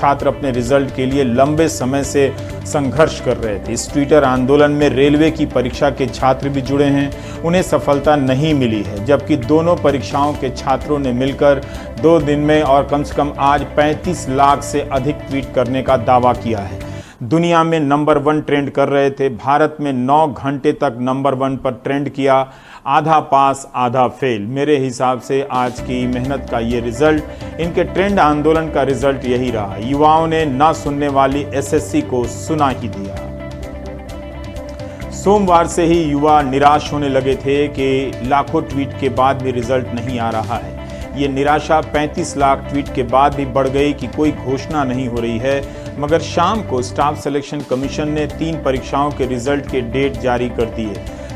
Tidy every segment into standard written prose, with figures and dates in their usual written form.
छात्र अपने रिजल्ट के लिए लंबे समय से संघर्ष कर रहे थे। इस ट्विटर आंदोलन में रेलवे की परीक्षा के छात्र भी जुड़े हैं। उन्हें सफलता नहीं मिली है, जबकि दोनों परीक्षाओं के छात्रों ने मिलकर 2 दिन में और कम से कम आज 35 लाख से अधिक ट्वीट करने का दावा किया है। दुनिया में नंबर 1 ट्रेंड कर रहे थे। भारत में 9 घंटे तक नंबर 1 पर ट्रेंड किया। आधा पास आधा फेल। मेरे हिसाब से आज की मेहनत का ये रिजल्ट, इनके ट्रेंड आंदोलन का रिजल्ट यही रहा। युवाओं ने ना सुनने वाली एसएससी को सुना ही दिया। सोमवार से ही युवा निराश होने लगे थे कि लाखों ट्वीट के बाद भी रिजल्ट नहीं आ रहा है। ये निराशा 35 लाख ट्वीट के बाद भी बढ़ गई कि कोई घोषणा नहीं हो रही है। मगर शाम को स्टाफ सिलेक्शन कमीशन ने 3 परीक्षाओं के रिजल्ट के डेट जारी कर दिए।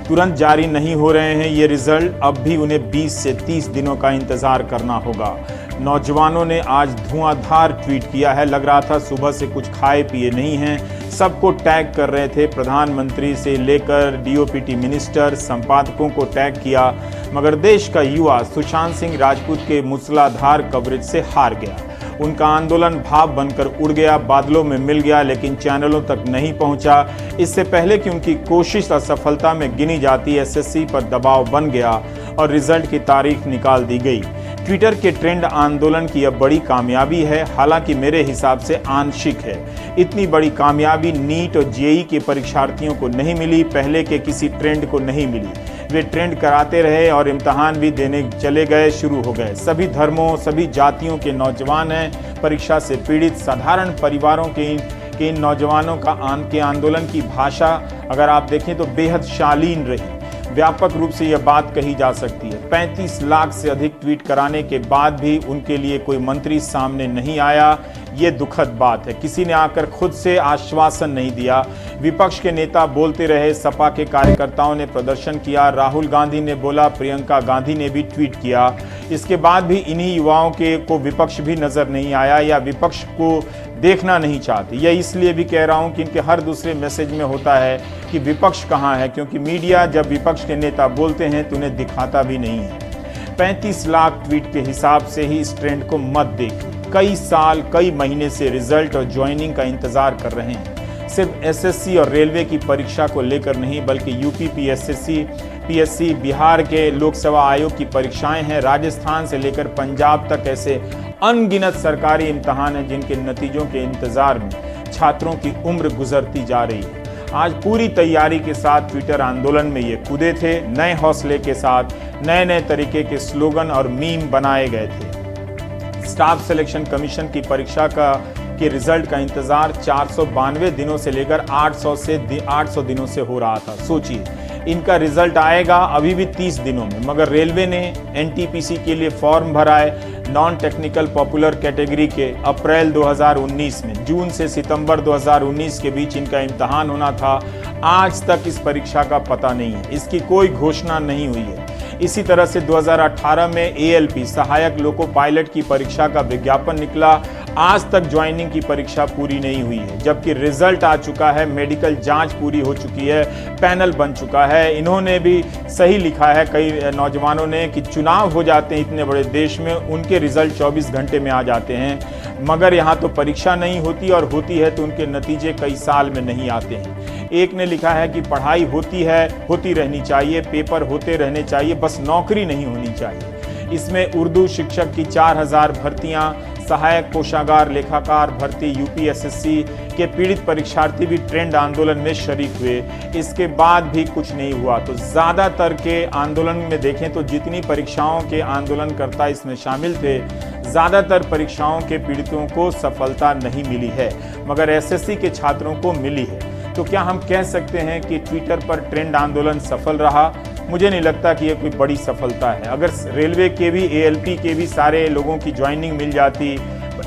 तुरंत जारी नहीं हो रहे हैं ये रिजल्ट, अब भी उन्हें 20 से 30 दिनों का इंतजार करना होगा। नौजवानों ने आज धुआंधार ट्वीट किया है। लग रहा था सुबह से कुछ खाए पिए नहीं हैं। सबको टैग कर रहे थे, प्रधानमंत्री से लेकर डीओपीटी मिनिस्टर, संपादकों को टैग किया। मगर देश का युवा सुशांत सिंह राजपूत के मूसलाधार कवरेज से हार गया। उनका आंदोलन भाप बनकर उड़ गया, बादलों में मिल गया, लेकिन चैनलों तक नहीं पहुंचा। इससे पहले कि उनकी कोशिश असफलता में गिनी जाती, एसएससी पर दबाव बन गया और रिजल्ट की तारीख निकाल दी गई। ट्विटर के ट्रेंड आंदोलन की यह बड़ी कामयाबी है, हालांकि मेरे हिसाब से आंशिक है। इतनी बड़ी कामयाबी नीट और जेईई के परीक्षार्थियों को नहीं मिली, पहले के किसी ट्रेंड को नहीं मिली। वे ट्रेंड कराते रहे और इम्तहान भी देने चले गए, शुरू हो गए। सभी धर्मों, सभी जातियों के नौजवान हैं परीक्षा से पीड़ित। साधारण परिवारों के इन नौजवानों के आंदोलन की भाषा अगर आप देखें तो बेहद शालीन रही। व्यापक रूप से यह बात कही जा सकती है। 35 लाख से अधिक ट्वीट कराने के बाद भी उनके लिए कोई मंत्री सामने नहीं आया, ये दुखद बात है। किसी ने आकर खुद से आश्वासन नहीं दिया। विपक्ष के नेता बोलते रहे, सपा के कार्यकर्ताओं ने प्रदर्शन किया, राहुल गांधी ने बोला, प्रियंका गांधी ने भी ट्वीट किया। इसके बाद भी इन्हीं युवाओं को विपक्ष भी नजर नहीं आया या विपक्ष को देखना नहीं चाहते। यह इसलिए भी कह रहा हूं कि इनके हर दूसरे मैसेज में होता है कि विपक्ष कहां है, क्योंकि मीडिया जब विपक्ष के नेता बोलते हैं तो उन्हें दिखाता भी नहीं है। 35 लाख ट्वीट के हिसाब से ही इस ट्रेंड को मत देखिए। कई साल, कई महीने से रिजल्ट और ज्वाइनिंग का इंतजार कर रहे हैं। सिर्फ एसएससी और रेलवे की परीक्षा को लेकर नहीं, बल्कि यूपी पीएससी, बिहार के लोकसेवा आयोग की परीक्षाएं हैं, राजस्थान से लेकर पंजाब तक ऐसे अनगिनत सरकारी इम्तहान हैं जिनके नतीजों के इंतजार में छात्रों की उम्र गुजरती जा रही है। आज पूरी तैयारी के साथ ट्विटर आंदोलन में ये कूदे थे। नए हौसले के साथ नए नए तरीके के स्लोगन और मीम बनाए गए थे। स्टाफ सिलेक्शन कमीशन की परीक्षा के रिजल्ट का इंतजार 492 दिनों से लेकर 800 दिनों से हो रहा था। सोचिए, इनका रिजल्ट आएगा अभी भी 30 दिनों में, मगर रेलवे ने एनटीपीसी के लिए फॉर्म भरा है नॉन टेक्निकल पॉपुलर कैटेगरी के अप्रैल 2019 में। जून से सितंबर 2019 के बीच इनका इम्तहान होना था। आज तक इस परीक्षा का पता नहीं है, इसकी कोई घोषणा नहीं हुई है। इसी तरह से 2018 में एएलपी सहायक लोको पायलट की परीक्षा का विज्ञापन निकला। आज तक ज्वाइनिंग की परीक्षा पूरी नहीं हुई है, जबकि रिजल्ट आ चुका है, मेडिकल जांच पूरी हो चुकी है, पैनल बन चुका है। इन्होंने भी सही लिखा है कई नौजवानों ने कि चुनाव हो जाते हैं इतने बड़े देश में, उनके रिजल्ट 24 घंटे में आ जाते हैं, मगर यहाँ तो परीक्षा नहीं होती, और होती है तो उनके नतीजे कई साल में नहीं आते हैं। एक ने लिखा है कि पढ़ाई होती है, होती रहनी चाहिए, पेपर होते रहने चाहिए, बस नौकरी नहीं होनी चाहिए। इसमें उर्दू शिक्षक की 4000 भर्तियां, सहायक कोषागार लेखाकार भर्ती, यूपीएसएससी के पीड़ित परीक्षार्थी भी ट्रेंड आंदोलन में शरीक हुए। इसके बाद भी कुछ नहीं हुआ। तो ज़्यादातर के आंदोलन में देखें तो जितनी परीक्षाओं के आंदोलनकर्ता इसमें शामिल थे, ज़्यादातर परीक्षाओं के पीड़ितों को सफलता नहीं मिली है, मगर एसएससी के छात्रों को मिली है। तो क्या हम कह सकते हैं कि ट्विटर पर ट्रेंड आंदोलन सफल रहा? मुझे नहीं लगता कि ये कोई बड़ी सफलता है। अगर रेलवे के भी, एएलपी के भी सारे लोगों की ज्वाइनिंग मिल जाती,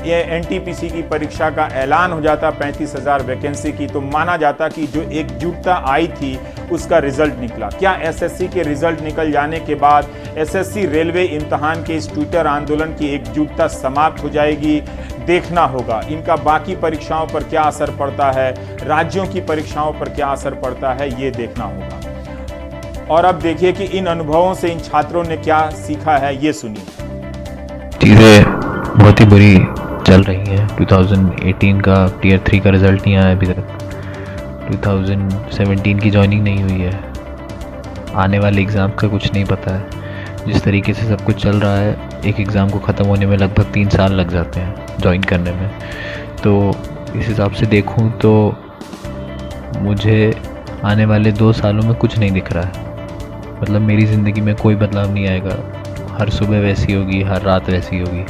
ये एनटीपीसी की परीक्षा का ऐलान हो जाता 35,000 वैकेंसी की, तो माना जाता कि जो एकजुटता आई थी उसका रिजल्ट निकला। क्या एसएससी के रिजल्ट निकल जाने के बाद एसएससी रेलवे इम्तहान के इस ट्विटर आंदोलन की एकजुटता समाप्त हो जाएगी? देखना होगा। इनका बाकी परीक्षाओं पर क्या असर पड़ता है, राज्यों की परीक्षाओं पर क्या असर पड़ता है, ये देखना होगा। और अब देखिए कि इन अनुभवों से इन छात्रों ने क्या सीखा है, ये सुनिए। चीज़ें बहुत ही बुरी चल रही हैं। 2018 का टीयर 3 का रिज़ल्ट नहीं आया अभी तक, 2017 की जॉइनिंग नहीं हुई है, आने वाले एग्ज़ाम का कुछ नहीं पता है। जिस तरीके से सब कुछ चल रहा है, एक एग्ज़ाम को ख़त्म होने में लगभग 3 साल लग जाते हैं ज्वाइन करने में। तो इस हिसाब से देखूं तो मुझे आने वाले 2 सालों में कुछ नहीं दिख रहा है। मतलब मेरी ज़िंदगी में कोई बदलाव नहीं आएगा, हर सुबह वैसी होगी, हर रात वैसी होगी।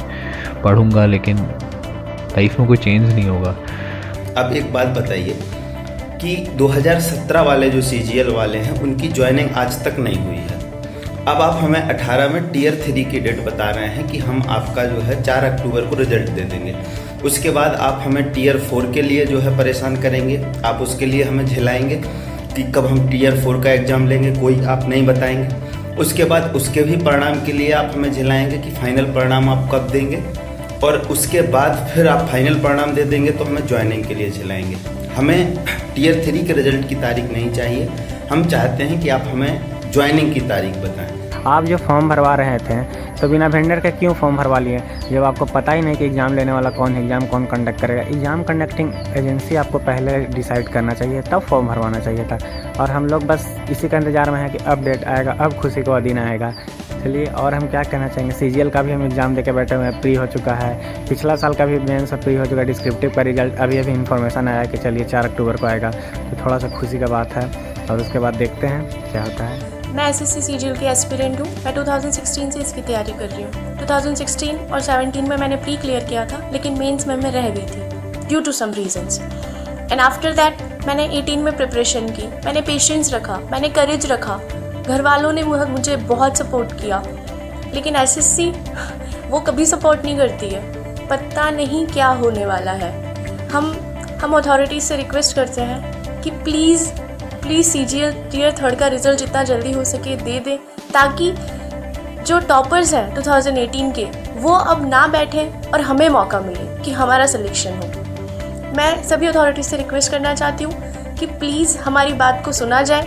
पढ़ूंगा लेकिन लाइफ में कोई चेंज नहीं होगा। अब एक बात बताइए कि 2017 वाले जो CGL वाले हैं उनकी ज्वाइनिंग आज तक नहीं हुई है। अब आप हमें 18 में टीयर 3 की डेट बता रहे हैं कि हम आपका जो है 4 अक्टूबर को रिजल्ट दे देंगे। उसके बाद आप हमें टीयर 4 के लिए जो है परेशान करेंगे, आप उसके लिए हमें झिलाएंगे कि कब हम टीयर 4 का एग्ज़ाम लेंगे, कोई आप नहीं बताएंगे। उसके बाद उसके भी परिणाम के लिए आप हमें झिलाएंगे कि फाइनल परिणाम आप कब देंगे, और उसके बाद फिर आप फाइनल परिणाम दे देंगे तो हमें ज्वाइनिंग के लिए झिलाएंगे। हमें टीयर 3 के रिजल्ट की तारीख नहीं चाहिए, हम चाहते हैं कि आप हमें ज्वाइनिंग की तारीख बताएं। आप जो फॉर्म भरवा रहे थे तो बिना वेंडर के क्यों फॉर्म भरवा लिए, जब आपको पता ही नहीं कि एग्ज़ाम लेने वाला कौन है, एग्ज़ाम कौन कंडक्ट करेगा। एग्ज़ाम कंडक्टिंग एजेंसी आपको पहले डिसाइड करना चाहिए, तब फॉर्म भरवाना चाहिए था। और हम लोग बस इसी का इंतज़ार में है कि अब डेट आएगा, अब खुशी का दिन आएगा। चलिए, और हम क्या कहना चाहेंगे, CGL का भी हम एग्ज़ाम देके बैठे हुए हैं, प्री हो चुका है। पिछला साल का भी मेंस प्री हो चुका है। डिस्क्रिप्टिव का रिजल्ट अभी इन्फॉर्मेशन आया कि चलिए 4 अक्टूबर को आएगा, तो थोड़ा सा खुशी का बात है। और उसके बाद देखते हैं क्या होता है। मैं SSC CGL की एस्पिरेंट हूँ। मैं 2016 से इसकी तैयारी कर रही हूँ। 2016 और 17 में मैंने प्री क्लियर किया था, लेकिन मेंस में मैं रह गई थी due to some reasons. And after that मैंने 18 में प्रिपरेशन की, मैंने पेशेंस रखा, मैंने करेज रखा। घर वालों ने मुझे बहुत सपोर्ट किया, लेकिन SSC वो कभी सपोर्ट नहीं करती है। पता नहीं क्या होने वाला है। हम अथॉरिटीज़ से रिक्वेस्ट करते हैं कि प्लीज़ CGL टीयर 3 का रिज़ल्ट जितना जल्दी हो सके दे दें, ताकि जो टॉपर्स हैं 2018 के वो अब ना बैठें और हमें मौका मिले कि हमारा सिलेक्शन हो। मैं सभी अथॉरिटीज़ से रिक्वेस्ट करना चाहती हूँ कि प्लीज़ हमारी बात को सुना जाए,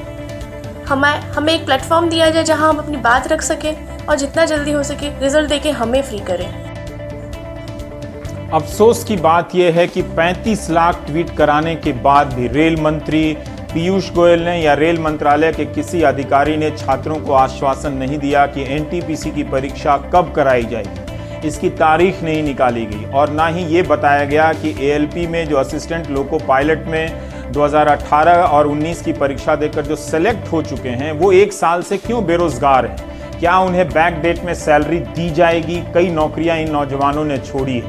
हमें एक प्लेटफॉर्म दिया जाए जहाँ हम अपनी बात रख सकें, और जितना जल्दी हो सके रिज़ल्ट देके हमें फ्री करें। अफसोस की बात यह है कि 35 लाख ट्वीट कराने के बाद भी रेल मंत्री पीयूष गोयल ने या रेल मंत्रालय के किसी अधिकारी ने छात्रों को आश्वासन नहीं दिया कि NTPC की परीक्षा कब कराई जाएगी। इसकी तारीख नहीं निकाली गई, और ना ही ये बताया गया कि ALP में जो असिस्टेंट लोको पायलट में 2018 और 19 की परीक्षा देकर जो सेलेक्ट हो चुके हैं वो 1 साल से क्यों बेरोजगार हैं। क्या उन्हें बैक डेट में सैलरी दी जाएगी? कई नौकरियां इन नौजवानों ने छोड़ी है।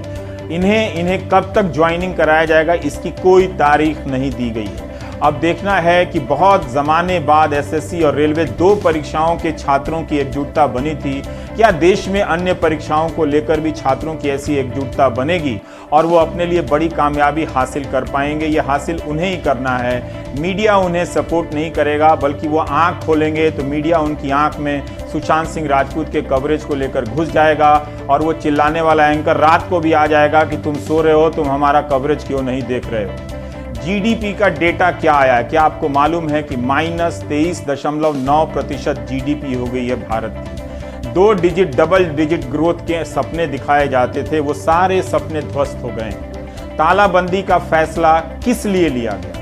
इन्हें कब तक ज्वाइनिंग कराया जाएगा, इसकी कोई तारीख नहीं दी गई है। अब देखना है कि बहुत ज़माने बाद SSC और रेलवे 2 परीक्षाओं के छात्रों की एकजुटता बनी थी, क्या देश में अन्य परीक्षाओं को लेकर भी छात्रों की ऐसी एकजुटता बनेगी और वो अपने लिए बड़ी कामयाबी हासिल कर पाएंगे? ये हासिल उन्हें ही करना है। मीडिया उन्हें सपोर्ट नहीं करेगा, बल्कि वो आंख खोलेंगे तो मीडिया उनकी आंख में सुशांत सिंह राजपूत के कवरेज को लेकर घुस जाएगा, और वो चिल्लाने वाला एंकर रात को भी आ जाएगा कि तुम सो रहे हो, तुम हमारा कवरेज क्यों नहीं देख रहे हो। GDP का डेटा क्या आया है? क्या आपको मालूम है कि -23.9% GDP हो गई है भारत की। 2 डिजिट डबल डिजिट ग्रोथ के सपने दिखाए जाते थे, वो सारे सपने ध्वस्त हो गए हैं। तालाबंदी का फैसला किस लिए लिया गया,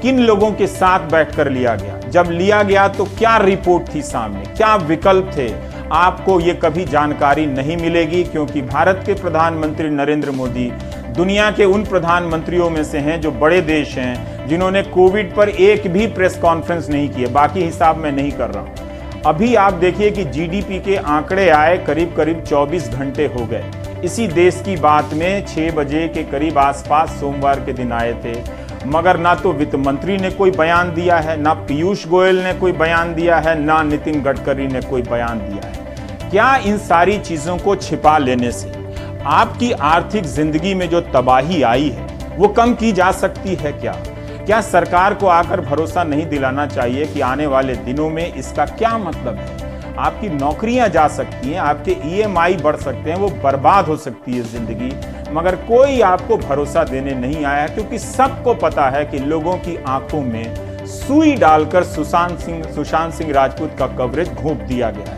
किन लोगों के साथ बैठकर लिया गया, जब लिया गया तो क्या रिपोर्ट थी सामने, क्या विकल्प थे, आपको ये कभी जानकारी नहीं मिलेगी, क्योंकि भारत के प्रधानमंत्री नरेंद्र मोदी दुनिया के उन प्रधानमंत्रियों में से हैं जो बड़े देश हैं जिन्होंने कोविड पर एक भी प्रेस कॉन्फ्रेंस नहीं की है। बाकी हिसाब मैं नहीं कर रहा हूं। अभी आप देखिए कि GDP के आंकड़े आए करीब 24 घंटे हो गए। इसी देश की बात में 6 बजे के करीब आसपास सोमवार के दिन आए थे, मगर ना तो वित्त मंत्री ने कोई बयान दिया है, ना पीयूष गोयल ने कोई बयान दिया है, ना नितिन गडकरी ने कोई बयान दिया है। क्या इन सारी चीज़ों को छिपा लेने से आपकी आर्थिक जिंदगी में जो तबाही आई है वो कम की जा सकती है? क्या सरकार को आकर भरोसा नहीं दिलाना चाहिए कि आने वाले दिनों में इसका क्या मतलब है? आपकी नौकरियां जा सकती हैं, आपके EMI बढ़ सकते हैं, वो बर्बाद हो सकती है जिंदगी, मगर कोई आपको भरोसा देने नहीं आया, क्योंकि सबको पता है कि लोगों की आंखों में सुई डालकर सुशांत सिंह राजपूत का कवरेज घोंप दिया गया है।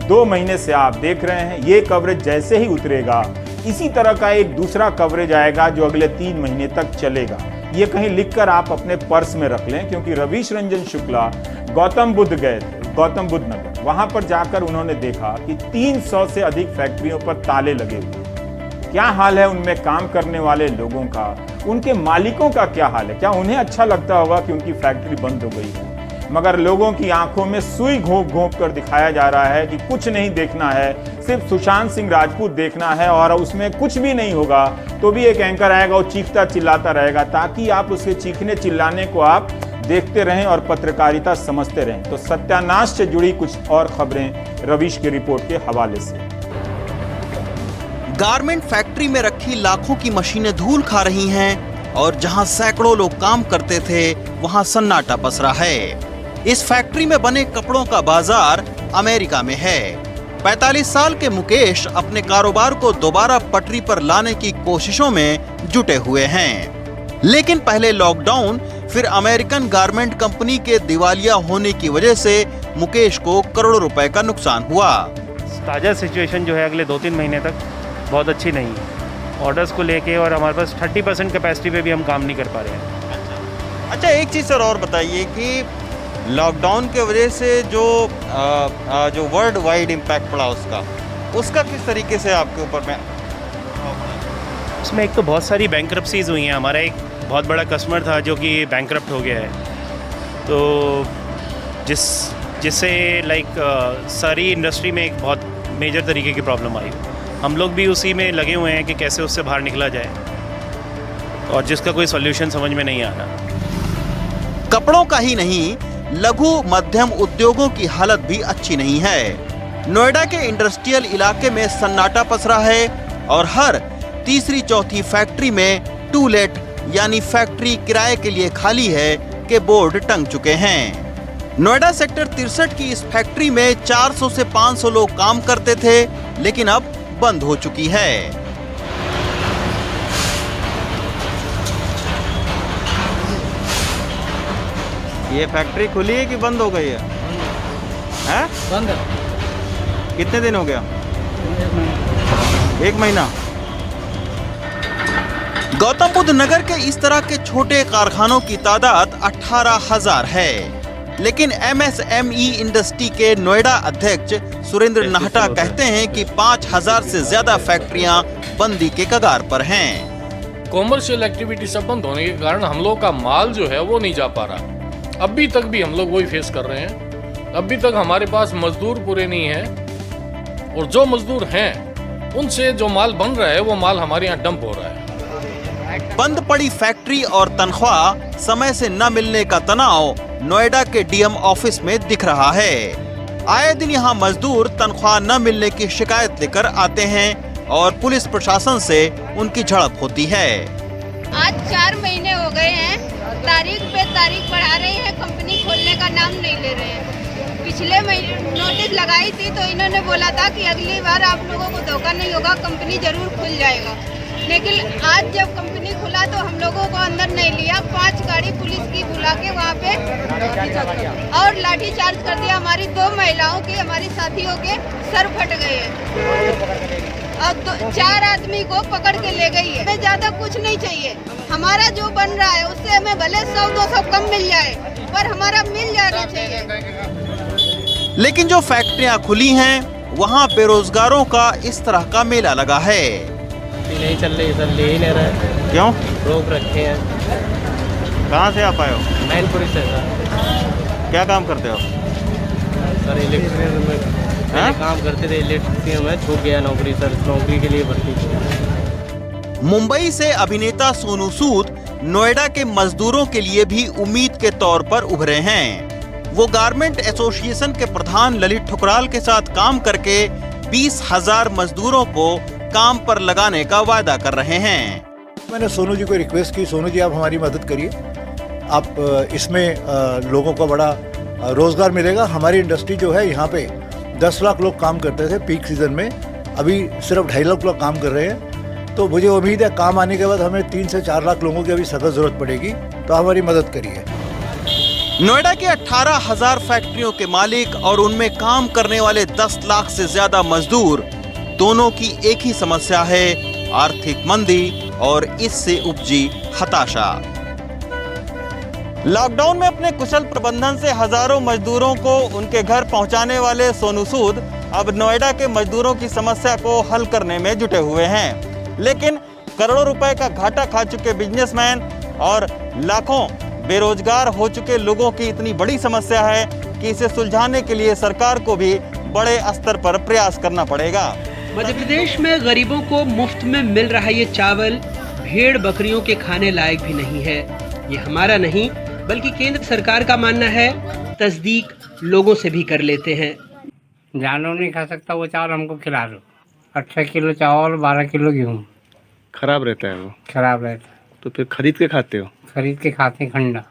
2 महीने से आप देख रहे हैं, ये कवरेज जैसे ही उतरेगा इसी तरह का एक दूसरा कवरेज आएगा जो अगले 3 महीने तक चलेगा। ये कहीं लिखकर आप अपने पर्स में रख लें, क्योंकि रवीश रंजन शुक्ला गौतम बुद्ध गए थे, गौतम बुद्ध नगर। वहां पर जाकर उन्होंने देखा कि 300 से अधिक फैक्ट्रियों पर ताले लगे हुए। क्या हाल है उनमें काम करने वाले लोगों का, उनके मालिकों का क्या हाल है? क्या उन्हें अच्छा लगता होगा कि उनकी फैक्ट्री बंद हो गई है? मगर लोगों की आंखों में सुई घोंप घोंप कर दिखाया जा रहा है कि कुछ नहीं देखना है, सिर्फ सुशांत सिंह राजपूत देखना है, और उसमें कुछ भी नहीं होगा तो भी एक एंकर आएगा और चीखता चिल्लाता रहेगा, ताकि आप उसके चीखने चिल्लाने को आप देखते रहें और पत्रकारिता समझते रहें। तो सत्यानाश से जुड़ी कुछ और खबरें रवीश की रिपोर्ट के हवाले से। गारमेंट फैक्ट्री में रखी लाखों की मशीनें धूल खा रही हैं और जहां सैकड़ों लोग काम करते थे वहां सन्नाटा पसरा है। इस फैक्ट्री में बने कपड़ों का बाजार अमेरिका में है। 45 साल के मुकेश अपने कारोबार को दोबारा पटरी पर लाने की कोशिशों में जुटे हुए हैं, लेकिन पहले लॉकडाउन, फिर अमेरिकन गारमेंट कंपनी के दिवालिया होने की वजह से मुकेश को करोड़ों रुपए का नुकसान हुआ। ताज़ा सिचुएशन जो है अगले 2-3 महीने तक बहुत अच्छी नहीं है ऑर्डर्स को लेके, और हमारे पास 30% कैपेसिटी पे भी हम काम नहीं कर पा रहे हैं। अच्छा, एक चीज़ सर और बताइए कि लॉकडाउन के वजह से जो वर्ल्ड वाइड इम्पैक्ट पड़ा उसका किस तरीके से आपके ऊपर में? उसमें एक तो बहुत सारी बैंक्रप्सीज हुई हैं। हमारा एक बहुत बड़ा कस्टमर था जो कि बैंक्रप्ट हो गया है, तो जिससे सारी इंडस्ट्री में एक बहुत मेजर तरीके की प्रॉब्लम आई। हम लोग भी उसी में लगे हुए हैं कि कैसे उससे बाहर निकला जाए, और जिसका कोई सॉल्यूशन समझ में नहीं आ रहा। कपड़ों का ही नहीं, लघु मध्यम उद्योगों की हालत भी अच्छी नहीं है। नोएडा के इंडस्ट्रियल इलाके में सन्नाटा पसरा है और हर तीसरी चौथी फैक्ट्री में टू लेट यानी फैक्ट्री किराए के लिए खाली है के बोर्ड टंग चुके हैं। नोएडा सेक्टर 63 की इस फैक्ट्री में 400 से 500 लोग काम करते थे, लेकिन अब बंद हो चुकी है। ये फैक्ट्री खुली है कि बंद हो गई है? हैं? बंद है। कितने दिन हो गया? 1 महीना। गौतम बुद्ध नगर के इस तरह के छोटे कारखानों की तादाद 18,000 है, लेकिन MSME इंडस्ट्री के नोएडा अध्यक्ष सुरेंद्र नाहटा कहते हैं कि 5,000 से ज्यादा फैक्ट्रियां बंदी के कगार पर हैं। कॉमर्शियल एक्टिविटी सब बंद होने के कारण हम लोग का माल जो है वो नहीं जा पा रहा। अभी तक भी हम लोग वही फेस कर रहे हैं। अभी तक हमारे पास मजदूर पूरे नहीं हैं, और जो मजदूर हैं उनसे जो माल बन रहा है वो माल हमारे यहाँ डंप हो रहा है। बंद पड़ी फैक्ट्री और तनख्वाह समय से न मिलने का तनाव नोएडा के DM ऑफिस में दिख रहा है। आए दिन यहाँ मजदूर तनख्वाह न मिलने की शिकायत लेकर आते हैं और पुलिस प्रशासन से उनकी झड़प होती है। आज 4 महीने हो गए हैं, तारीख पे तारीख बढ़ा रहे हैं, कंपनी खोलने का नाम नहीं ले रहे हैं। पिछले महीने नोटिस लगाई थी तो इन्होंने बोला था कि अगली बार आप लोगों को धोखा नहीं होगा, कंपनी जरूर खुल जाएगा। लेकिन आज जब कंपनी खुला तो हम लोगों को अंदर नहीं लिया। 5 गाड़ी पुलिस की बुला के वहाँ पे और लाठी चार्ज कर दिया। हमारी 2 महिलाओं के, हमारी साथियों के सर फट गए हैं। अब 4 आदमी को पकड़ के ले गई है। हमें ज्यादा कुछ नहीं चाहिए, हमारा जो बन रहा है उससे हमें भले 100-200 कम मिल जाए, पर हमारा मिल जाना चाहिए। लेकिन जो फैक्ट्रियां खुली हैं वहां बेरोजगारों का इस तरह का मेला लगा है। नहीं चल रही सर, ले ही नहीं रहे। क्यों रोक रखे हैं। कहाँ से आप आए हो? मैनपुरी से सर। क्या काम करते हो? सर इलेक्ट्रिशियन में काम करते थे, इलेक्ट्रिशियन में छूट गया नौकरी सर, नौकरी के लिए भर्ती। मुंबई से अभिनेता सोनू सूद नोएडा के मजदूरों के लिए भी उम्मीद के तौर पर उभरे हैं। वो गारमेंट एसोसिएशन के प्रधान ललित ठुकराल के साथ काम करके 20,000 मजदूरों को काम पर लगाने का वादा कर रहे हैं। मैंने सोनू जी को रिक्वेस्ट की, सोनू जी आप हमारी मदद करिए, आप इसमें लोगों को बड़ा रोजगार मिलेगा। हमारी इंडस्ट्री जो है यहाँ पे 10 लाख लोग काम करते थे पीक सीजन में, अभी सिर्फ 2.5 लाख लोग काम कर रहे हैं। तो मुझे उम्मीद है काम आने के बाद हमें 3 से 4 लाख लोगों की अभी सख्त जरूरत पड़ेगी, तो हमारी मदद करिए। नोएडा के 18,000 फैक्ट्रियों के मालिक और उनमें काम करने वाले 10 लाख से ज्यादा मजदूर, दोनों की एक ही समस्या है, आर्थिक मंदी और इससे उपजी हताशा। लॉकडाउन में अपने कुशल प्रबंधन से हजारों मजदूरों को उनके घर पहुंचाने वाले सोनू सूद अब नोएडा के मजदूरों की समस्या को हल करने में जुटे हुए हैं। लेकिन करोड़ों रुपए का घाटा खा चुके बिजनेसमैन और लाखों बेरोजगार हो चुके लोगों की इतनी बड़ी समस्या है कि इसे सुलझाने के लिए सरकार को भी बड़े स्तर पर प्रयास करना पड़ेगा। मध्य प्रदेश में गरीबों को मुफ्त में मिल रहा ये चावल भेड़ बकरियों के खाने लायक भी नहीं है। ये हमारा नहीं बल्कि केंद्र सरकार का मानना है। तस्दीक लोगों से भी कर लेते हैं। जानवर नहीं खा सकता वो चावल हमको खिला दो। 18 किलो चावल 12 किलो गेहूँ। खराब रहता है वो। खराब रहता है तो फिर खरीद के खाते हो? खरीद के खाते हैं खंडा।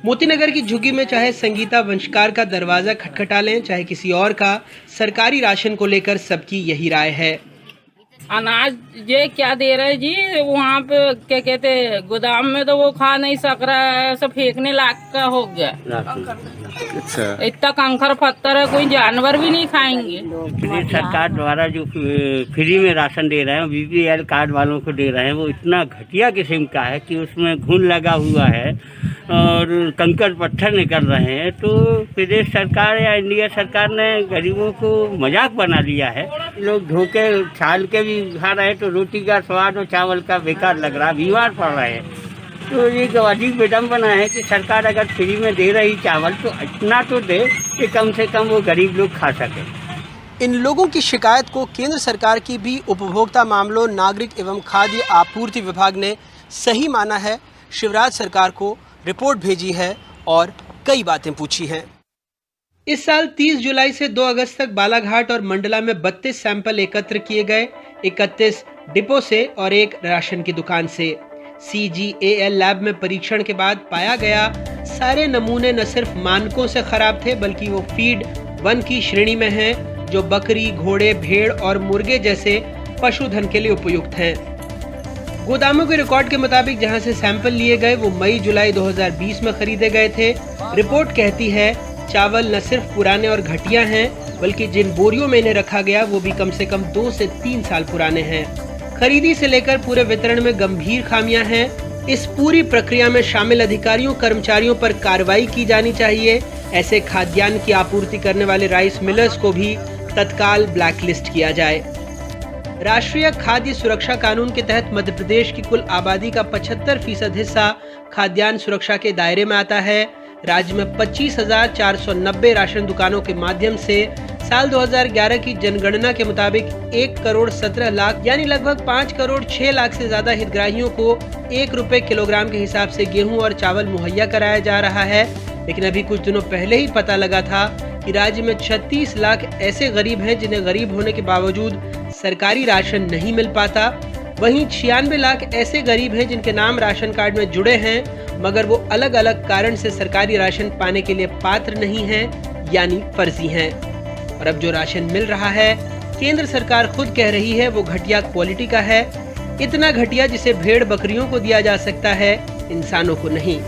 मोतीनगर की झुग्गी में चाहे संगीता वंशकार का दरवाजा खटखटा लें, चाहे किसी और का, सरकारी राशन को लेकर सबकी यही राय है। अनाज ये क्या दे रहे जी, वहाँ पे क्या कहते गोदाम में तो वो खा नहीं सक रहा है, सब फेंकने लायक का हो गया। अच्छा, इतना कंकर पत्थर है, कोई जानवर भी नहीं खाएंगे। सरकार द्वारा जो फ्री में राशन दे रहे हैं, BPL कार्ड वालों को दे रहे हैं, वो इतना घटिया किस्म का है कि उसमें घुन लगा हुआ है और कंकर पत्थर निकल रहे हैं। तो प्रदेश सरकार या इंडिया सरकार ने गरीबों को मजाक बना लिया है। लोग धोखे छाल के भी खा रहे हैं तो रोटी का स्वाद और चावल का बेकार लग रहा है, बीमार पड़ रहे हैं। तो ये अधिक विडम्बना है कि सरकार अगर फ्री में दे रही चावल तो इतना तो दे कि कम से कम वो गरीब लोग खा सके। इन लोगों की शिकायत को केंद्र सरकार की भी उपभोक्ता मामलों, नागरिक एवं खाद्य आपूर्ति विभाग ने सही माना है। शिवराज सरकार को रिपोर्ट भेजी है और कई बातें पूछी हैं। इस साल 30 जुलाई से 2 अगस्त तक बालाघाट और मंडला में 32 सैंपल एकत्र किए गए, 31 डिपो से और 1 राशन की दुकान से। CGAL लैब में परीक्षण के बाद पाया गया सारे नमूने न सिर्फ मानकों से खराब थे बल्कि वो फीड 1 की श्रेणी में हैं, जो बकरी, घोड़े, भेड़ और मुर्गे जैसे पशुधन के लिए उपयुक्त हैं। गोदामों के रिकॉर्ड के मुताबिक जहां से सैंपल लिए गए वो मई-जुलाई 2020 में खरीदे गए थे। रिपोर्ट कहती है चावल न सिर्फ पुराने और घटिया हैं बल्कि जिन बोरियों में इन्हें रखा गया वो भी कम से कम 2 से 3 साल पुराने हैं। खरीदी से लेकर पूरे वितरण में गंभीर खामियां हैं। इस पूरी प्रक्रिया में शामिल अधिकारियों कर्मचारियों पर कार्रवाई की जानी चाहिए। ऐसे खाद्यान्न की आपूर्ति करने वाले राइस मिलर्स को भी तत्काल ब्लैकलिस्ट किया जाए। राष्ट्रीय खाद्य सुरक्षा कानून के तहत मध्य प्रदेश की कुल आबादी का 75% हिस्सा खाद्यान्न सुरक्षा के दायरे में आता है। राज्य में 25,490 राशन दुकानों के माध्यम से साल 2011 की जनगणना के मुताबिक 1 करोड़ 17 लाख यानी लगभग 5 करोड़ 6 लाख से ज्यादा हितग्राहियों को 1 रुपए किलोग्राम के हिसाब से गेहूं और चावल मुहैया कराया जा रहा है। लेकिन अभी कुछ दिनों पहले ही पता लगा था कि राज्य में 36 लाख ऐसे गरीब हैं जिन्हें गरीब होने के बावजूद सरकारी राशन नहीं मिल पाता। वहीं 96 लाख ऐसे गरीब हैं जिनके नाम राशन कार्ड में जुड़े हैं मगर वो अलग अलग कारण से सरकारी राशन पाने के लिए पात्र नहीं हैं यानी फर्जी हैं। और अब जो राशन मिल रहा है केंद्र सरकार खुद कह रही है वो घटिया क्वालिटी का है, इतना घटिया जिसे भेड़ बकरियों को दिया जा सकता है, इंसानों को नहीं।